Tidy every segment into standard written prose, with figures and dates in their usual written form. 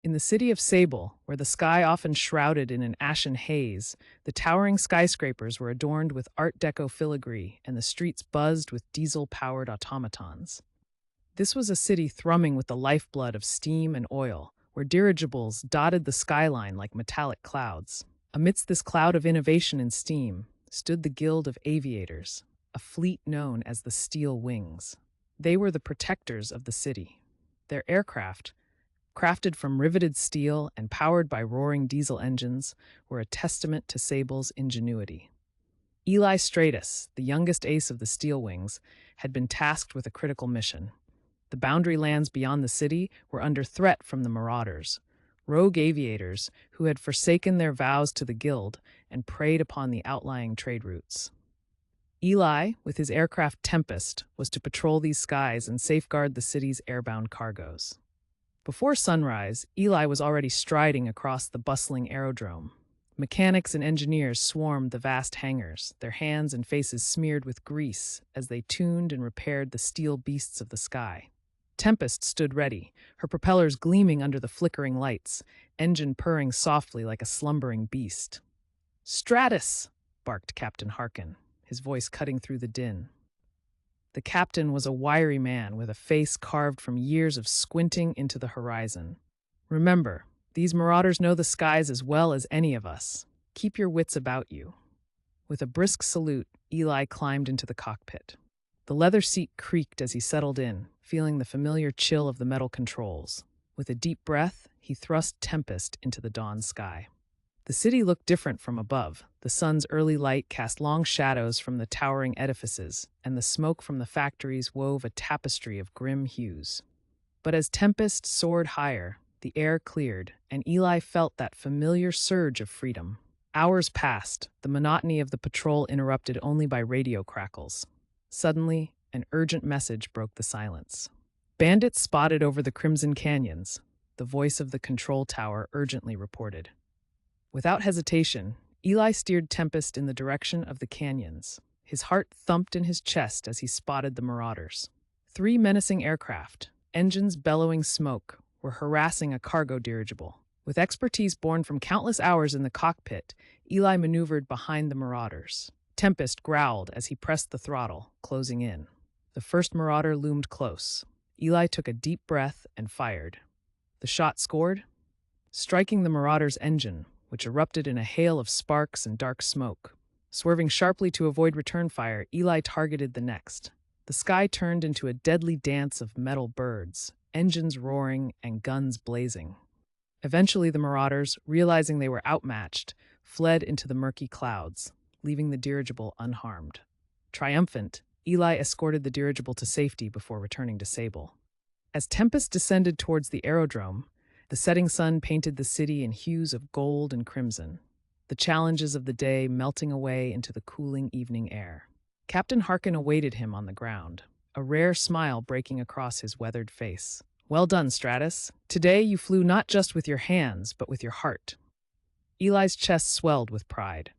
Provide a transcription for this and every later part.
In the city of Sable, where the sky often shrouded in an ashen haze, the towering skyscrapers were adorned with Art Deco filigree and the streets buzzed with diesel-powered automatons. This was a city thrumming with the lifeblood of steam and oil, where dirigibles dotted the skyline like metallic clouds. Amidst this cloud of innovation and steam stood the Guild of Aviators, a fleet known as the Steel Wings. They were the protectors of the city. Their aircraft, crafted from riveted steel and powered by roaring diesel engines, were a testament to Sable's ingenuity. Eli Stratus, the youngest ace of the Steel Wings, had been tasked with a critical mission. The boundary lands beyond the city were under threat from the marauders, rogue aviators who had forsaken their vows to the guild and preyed upon the outlying trade routes. Eli, with his aircraft Tempest, was to patrol these skies and safeguard the city's airbound cargoes. Before sunrise, Eli was already striding across the bustling aerodrome. Mechanics and engineers swarmed the vast hangars, their hands and faces smeared with grease as they tuned and repaired the steel beasts of the sky. Tempest stood ready, her propellers gleaming under the flickering lights, engine purring softly like a slumbering beast. "Stratus!" barked Captain Harkin, his voice cutting through the din. The captain was a wiry man with a face carved from years of squinting into the horizon. "Remember, these marauders know the skies as well as any of us. Keep your wits about you." With a brisk salute, Eli climbed into the cockpit. The leather seat creaked as he settled in, feeling the familiar chill of the metal controls. With a deep breath, he thrust Tempest into the dawn sky. The city looked different from above. The sun's early light cast long shadows from the towering edifices, and the smoke from the factories wove a tapestry of grim hues. But as Tempest soared higher, the air cleared, and Eli felt that familiar surge of freedom. Hours passed, the monotony of the patrol interrupted only by radio crackles. Suddenly, an urgent message broke the silence. "Bandits spotted over the Crimson Canyons," the voice of the control tower urgently reported. Without hesitation, Eli steered Tempest in the direction of the canyons. His heart thumped in his chest as he spotted the marauders. Three menacing aircraft, engines bellowing smoke, were harassing a cargo dirigible. With expertise born from countless hours in the cockpit, Eli maneuvered behind the marauders. Tempest growled as he pressed the throttle, closing in. The first marauder loomed close. Eli took a deep breath and fired. The shot scored, striking the marauder's engine, which erupted in a hail of sparks and dark smoke. Swerving sharply to avoid return fire, Eli targeted the next. The sky turned into a deadly dance of metal birds, engines roaring and guns blazing. Eventually, the marauders, realizing they were outmatched, fled into the murky clouds, leaving the dirigible unharmed. Triumphant, Eli escorted the dirigible to safety before returning to Sable. As Tempest descended towards the aerodrome, the setting sun painted the city in hues of gold and crimson, the challenges of the day melting away into the cooling evening air. Captain Harkin awaited him on the ground, a rare smile breaking across his weathered face. "Well done, Stratus. Today you flew not just with your hands, but with your heart." Eli's chest swelled with pride.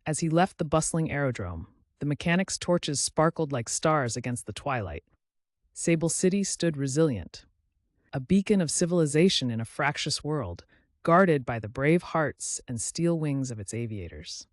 As he left the bustling aerodrome, the mechanics' torches sparkled like stars against the twilight. Sable City stood resilient, a beacon of civilization in a fractious world, guarded by the brave hearts and steel wings of its aviators.